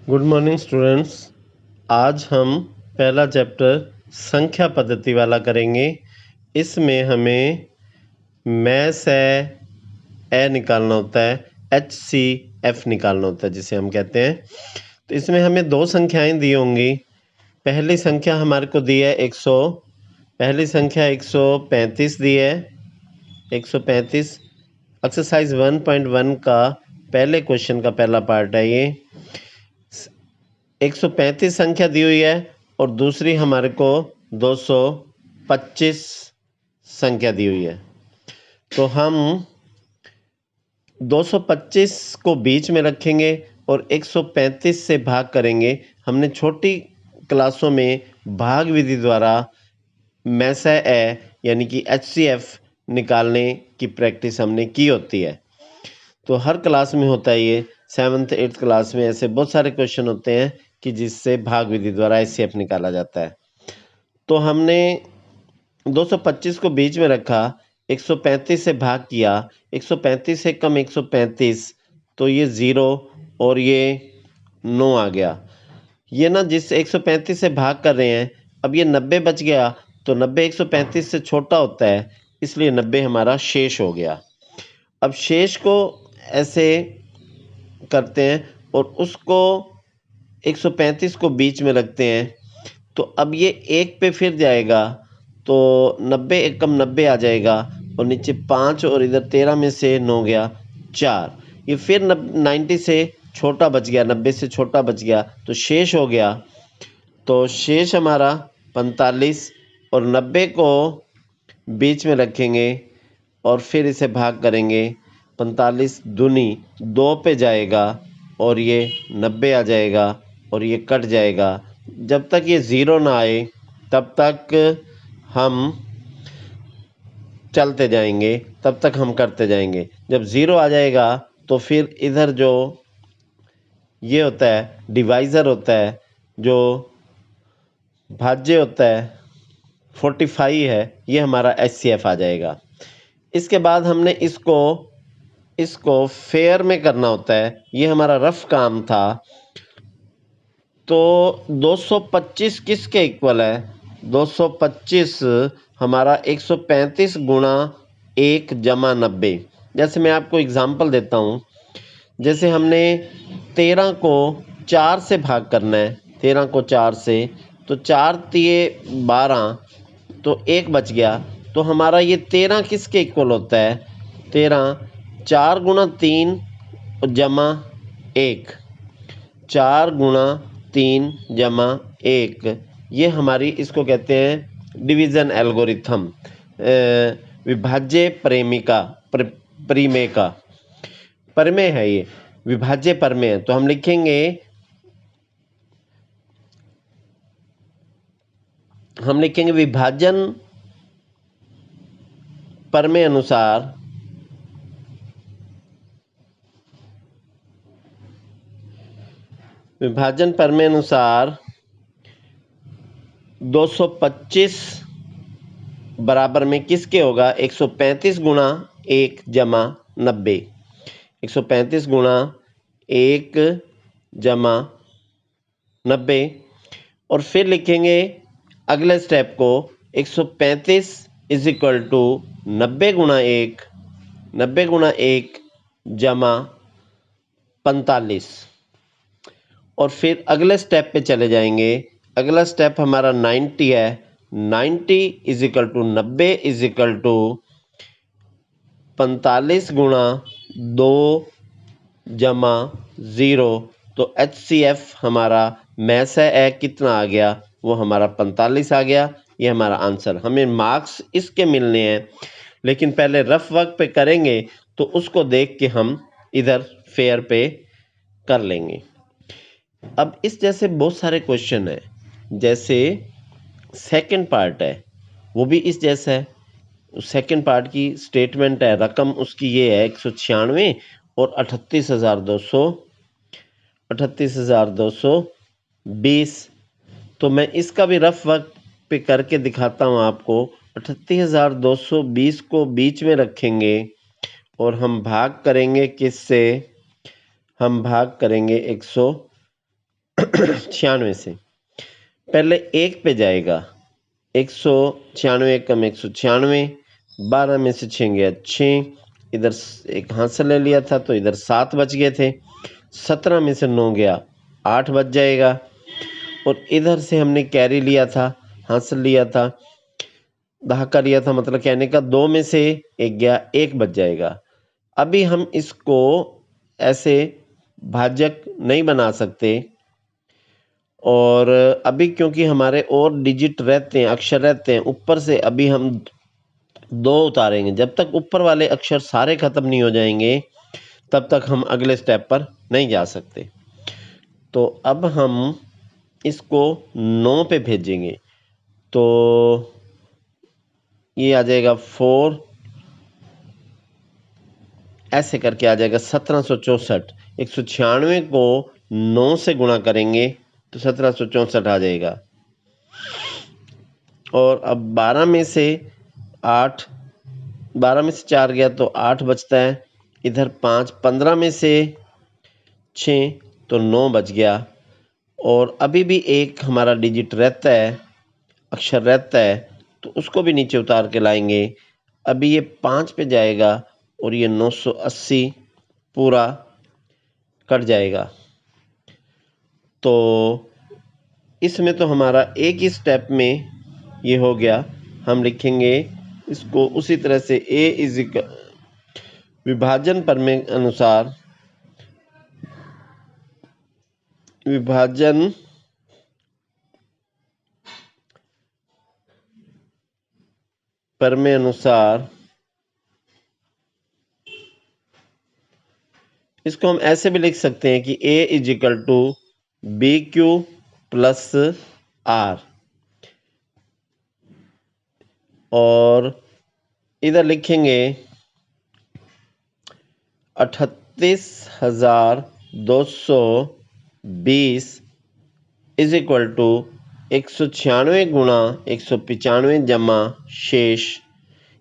Good morning students. आज हम पहला चैप्टर संख्या पद्धति वाला करेंगे। इसमें हमें मैस है ए निकालना होता है, HCF निकालना होता है जिसे हम कहते हैं। तो इसमें हमें दो संख्याएं दी होंगी। पहली संख्या हमारे को दी है 100, पहली संख्या 135 दी है। 135 एक्सरसाइज 1.1 का पहले क्वेश्चन का पहला पार्ट है ये। 135 संख्या दी हुई है और दूसरी हमारे को 225 संख्या दी हुई है। तो हम 225 को बीच में रखेंगे और 135 से भाग करेंगे। हमने छोटी क्लासों में भाग विधि द्वारा मैसा ए यानी कि HCF निकालने की प्रैक्टिस हमने की होती है। तो हर क्लास में होता है ये। 7th 8th क्लास में ऐसे बहुत सारे क्वेश्चन होते हैं कि जिससे भाग विधि द्वारा HCF निकाला जाता है। तो हमने 225 को बीच में रखा, 135 से भाग किया, 135 से कम 135, तो ये 0 और ये 9 आ गया। ये ना जिस 135 से भाग कर रहे हैं, अब ये 90 बच गया, तो 90 135 से छोटा होता है, इसलिए 90 हमारा शेष हो गया। अब शेष को ऐसे करते हैं और उसको 135 को बीच में रखते हैं। तो अब ये 1 पे फिर जाएगा, तो 90 एक कम 90 आ जाएगा और नीचे 5 और इधर 13 में से 9 गया 4। ये फिर 90 से छोटा बच गया, 90 से छोटा बच गया, तो शेष हो गया। तो शेष हमारा 45 और 90 को बीच में रखेंगे और फिर इसे भाग करेंगे। 45 दूनी 2 पे जाएगा और ये 90 आ जाएगा और ये कट जाएगा। जब तक ये 0 ना आए तब तक हम चलते जाएंगे, तब तक हम करते जाएंगे। जब 0 आ जाएगा तो फिर इधर जो ये होता है डिवाइज़र होता है, जो भाज्य होता है 45 है, ये हमारा HCF आ जाएगा। इसके बाद हमने इसको फेयर में करना होता है। ये हमारा रफ काम था। तो 225 किसके इक्वल है? 225 हमारा 135 गुणा 1 जमा 90। जैसे मैं आपको एग्जांपल देता हूँ। जैसे हमने 13 को 4 से भाग करना है, 13 को 4 से, तो 4 तिये 12, तो 1 बच गया। तो हमारा ये 13 किसके इक्वल होता है? 13 4 गुणा 3 जमा 1, 4 गुणा 3 जमा 1, ये हमारी इसको कहते हैं डिवीज़न एल्गोरिथम, विभाज्य प्रेमिका परिमेय का परिमेय है। ये विभाज्य परिमेय। तो हम लिखेंगे विभाजन परिमेय अनुसार विभाजन परिमेय अनुसार 225 बराबर में किसके होगा? 135 गुणा 1 जमा 90। 135 गुणा 1 जमा 90 और फिर लिखेंगे अगले स्टेप को 135 इज इक्वल टू 90 गुणा 1, 90 गुणा 1 जमा 45 और फिर अगले स्टेप पे चले जाएंगे। अगला स्टेप हमारा 90 है। 90 is equal to 90 is equal to 45 गुणा 2 जमा 0। तो HCF हमारा मैसा है कितना आ गया? वो हमारा 45 आ गया। ये हमारा आंसर। हमें मार्क्स इसके मिलने हैं, लेकिन पहले रफ वर्क पे करेंगे तो उसको देख के हम इधर फेयर पे कर लेंगे। अब इस जैसे बहुत सारे क्वेश्चन है। जैसे सेकंड पार्ट है, वो भी इस जैसा है। सेकंड पार्ट की स्टेटमेंट है, रकम उसकी ये है 196 और 38,220। तो मैं इसका भी रफ वर्क पे करके दिखाता हूँ आपको। 38,220 को बीच में रखेंगे और हम भाग करेंगे किससे? हम भाग करेंगे 100 96 से पहले 1 पे जाएगा, 196 कम 196, 12 में से 6 गया 6, इधर एक हासिल ले लिया था तो इधर 7 बच गए थे, 17 में से 9 गया 8 बच जाएगा, और इधर से हमने कैरी लिया था, हासिल लिया था, दहाका लिया था, मतलब कहने का 2 में से 1 गया 1 बच जाएगा। अभी हम इसको ऐसे भाजक नहीं बना सकते, और अभी क्योंकि हमारे और डिजिट रहते हैं, अक्षर रहते हैं ऊपर से, अभी हम 2 उतारेंगे। जब तक ऊपर वाले अक्षर सारे खत्म नहीं हो जाएंगे तब तक हम अगले स्टेप पर नहीं जा सकते। तो अब हम इसको 9 पे भेजेंगे, तो ये आ जाएगा 4, ऐसे करके आ जाएगा 1764। 196 को 9 से गुणा करेंगे तो 1764 आ जाएगा। और अब 12 में से 8, 12 में से 4 गया तो 8 बचता है, इधर 5, 15 में से 6 तो 9 बच गया, और अभी भी एक हमारा डिजिट रहता है, अक्षर रहता है, तो उसको भी नीचे उतार के लाएंगे। अभी ये 5 पे जाएगा और ये 980 पूरा कट जाएगा। तो इसमें तो हमारा एक ही स्टेप में ये हो गया। हम लिखेंगे इसको उसी तरह से a इज विभाजन प्रमेय अनुसार, विभाजन प्रमेय अनुसार इसको हम ऐसे भी लिख सकते हैं कि a is equal to B Q plus R, और इधर लिखेंगे 38,220 इज इक्वल टू 196 गुणा 195 जमा शेष,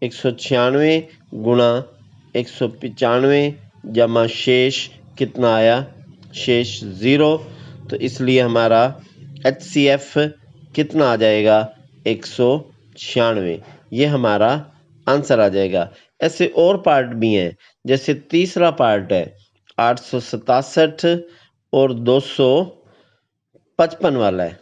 196 गुणा 195 जमा शेष कितना आया, शेष 0। तो इसलिए हमारा HCF कितना आ जाएगा, 196। ये हमारा आंसर आ जाएगा। ऐसे और पार्ट भी हैं, जैसे तीसरा पार्ट है 867 और 255 वाला है,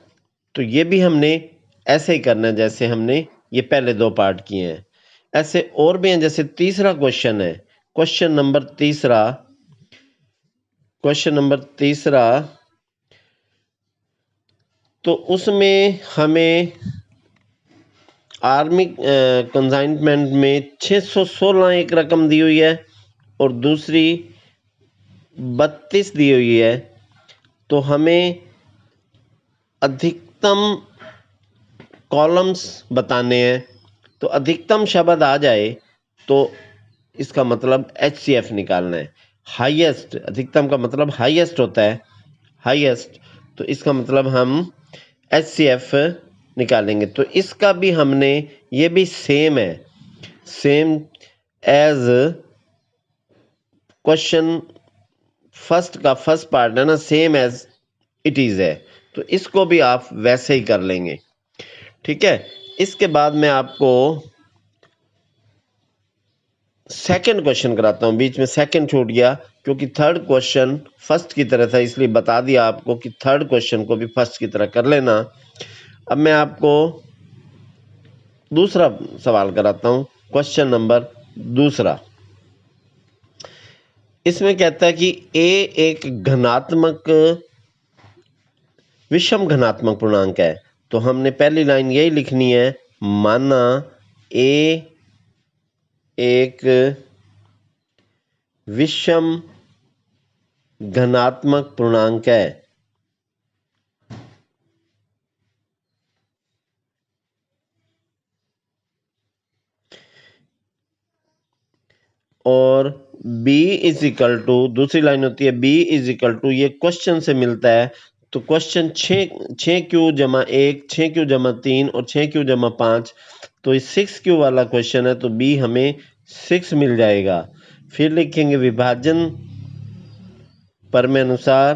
तो ये भी हमने ऐसे ही करना है जैसे हमने ये पहले 2 पार्ट किए हैं। ऐसे और भी हैं, जैसे तीसरा क्वेश्चन है, क्वेश्चन नंबर तीसरा, तो उसमें हमें आर्मी कंसाइनमेंट में 616 एक रकम दी हुई है और दूसरी 32 दी हुई है। तो हमें अधिकतम कॉलम्स बताने हैं, तो अधिकतम शब्द आ जाए तो इसका मतलब HCF निकालना है। हाईएस्ट, अधिकतम का मतलब हाईएस्ट होता है, हाईएस्ट, तो इसका मतलब हम HCF निकालेंगे। तो इसका भी हमने, ये भी सेम है, सेम एज क्वेश्चन फर्स्ट का फर्स्ट पार्ट है ना, सेम एज इट इज है, तो इसको भी आप वैसे ही कर लेंगे। ठीक है, इसके बाद मैं आपको सेकंड क्वेश्चन कराता हूं। बीच में सेकंड छूट गया क्योंकि थर्ड क्वेश्चन फर्स्ट की तरह था, इसलिए बता दिया आपको कि थर्ड क्वेश्चन को भी फर्स्ट की तरह कर लेना। अब मैं आपको दूसरा सवाल कराता हूं, क्वेश्चन नंबर दूसरा। इसमें कहता है कि a एक घनात्मक, विषम घनात्मक पूर्णांक है। तो हमने पहली लाइन यही लिखनी है, माना a एक विषम घनात्मक पूर्णांक है और b इज इक्वल टू, दूसरी लाइन होती है b इज इक्वल टू, ये क्वेश्चन से मिलता है। तो क्वेश्चन 6q जमा 1, 6q जमा 3 और 6q जमा 5, तो ये 6q वाला क्वेश्चन है, तो b हमें 6 मिल जाएगा। फिर लिखेंगे विभाजन प्रमेय अनुसार,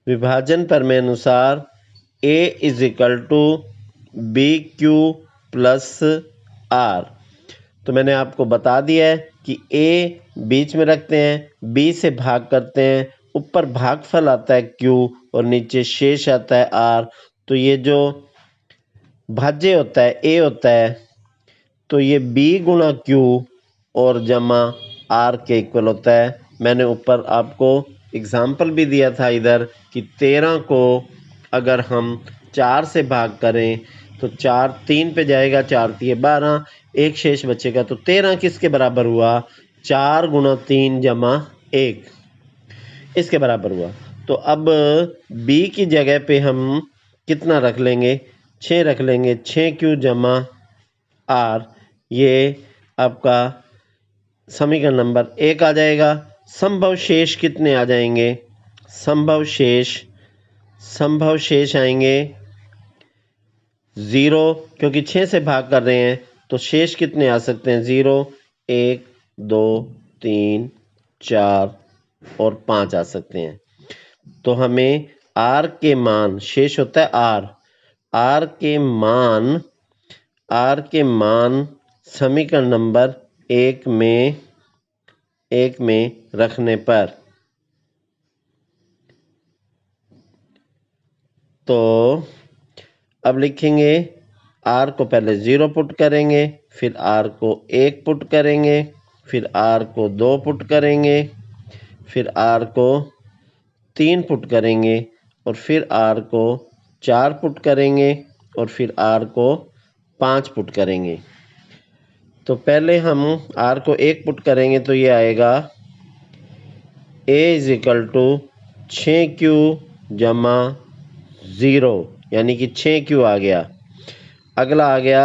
विभाजन प्रमेय अनुसार A is equal to B Q plus R. तो मैंने आपको बता दिया है कि A बीच में रखते हैं, B से भाग करते हैं, ऊपर भागफल आता है Q और नीचे शेष आता है R। तो ये जो भाज्य होता है A होता है, तो ये B गुणा Q और जमा R के इक्वल होता है। मैंने ऊपर आपको एग्जाम्पल भी दिया था इधर कि 13 को अगर हम 4 से भाग करें तो 4 3 पे जाएगा, 4 3 12, एक शेष बचेगा। तो 13 किसके बराबर हुआ? 4 गुणा 3 जमा 1, इसके बराबर हुआ। तो अब B की जगह पे हम कितना रख लेंगे? 6 रख लेंगे। 6Q जमा R, ये आपका समीकरण नंबर 1 आ जाएगा। संभव शेष कितने आ जाएंगे? संभव शेष आएंगे 0, क्योंकि 6 से भाग कर रहे हैं तो शेष कितने आ सकते हैं? 0, 1, 2, 3, 4 और 5 आ सकते हैं। तो हमें R के मान, शेष होता है R के मान समीकरण नंबर 1 में रखने पर, तो अब लिखेंगे R को पहले 0 पुट करेंगे, फिर R को 1 पुट करेंगे, फिर R को 2 पुट करेंगे, फिर R को 3 पुट करेंगे और फिर R को 4 पुट करेंगे और फिर R को 5 पुट करेंगे। तो पहले हम R को 1 पुट करेंगे तो ये आएगा A is equal to 6Q जमा 0, यानी कि 6Q आ गया। अगला आ गया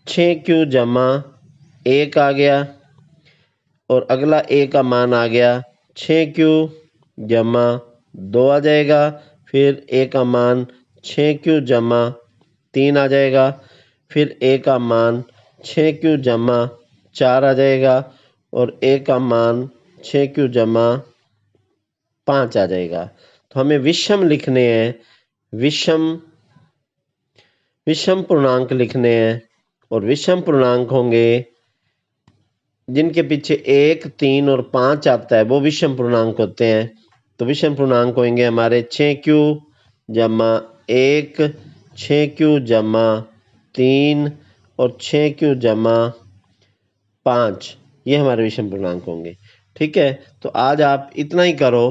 6Q जमा 1 आ गया और अगला A का मान आ गया 6Q जमा 2 आ जाएगा। फिर A का मान 6Q जमा 3 आ जाएगा। फिर A का मान 6Q जमा 4 आ जाएगा और A का मान 6Q जमा 5 आ जाएगा। तो हमें विषम लिखने हैं, विषम पूर्णांक लिखने हैं और विषम पूर्णांक होंगे जिनके पीछे 1, 3 और 5 आता है, वो विषम पूर्णांक होते हैं। तो विषम पूर्णांक होंगे हमारे 6Q जमा 1, 6Q जमा 3 और 6Q जमा 5, ये हमारे विषम पूर्णांक होंगे। ठीक है, तो आज आप इतना ही करो।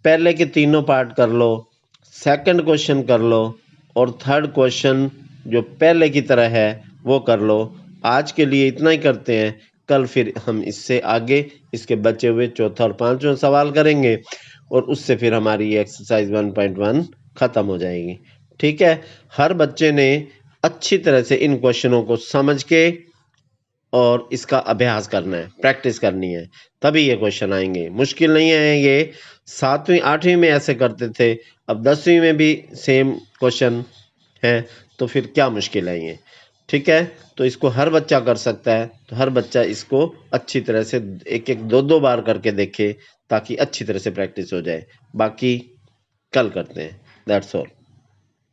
पहले के तीनों पार्ट कर लो, सेकंड क्वेश्चन कर लो और थर्ड क्वेश्चन जो पहले की तरह है वो कर लो। आज के लिए इतना ही करते हैं, कल फिर हम इससे आगे इसके बचे हुए चौथा और पांचवा सवाल करेंगे और उससे फिर हमारी एक्सरसाइज 1.1 खत्म हो जाएगी। ठीक है, हर बच्चे ने अच्छी तरह से इन क्वेश्चनों को समझ के और इसका अभ्यास करना है, प्रैक्टिस करनी है, तभी ये क्वेश्चन आएंगे। मुश्किल नहीं आएंगे। 7वीं 8वीं में ऐसे करते थे, अब 10वीं में भी सेम क्वेश्चन है, तो फिर क्या मुश्किल है ये। ठीक है, तो इसको हर बच्चा कर सकता है, तो हर बच्चा इसको अच्छी तरह से एक एक दो दो बार करके देखे ताकि अच्छी तरह से प्रैक्टिस हो जाए। बाकी कल करते हैं। That's all.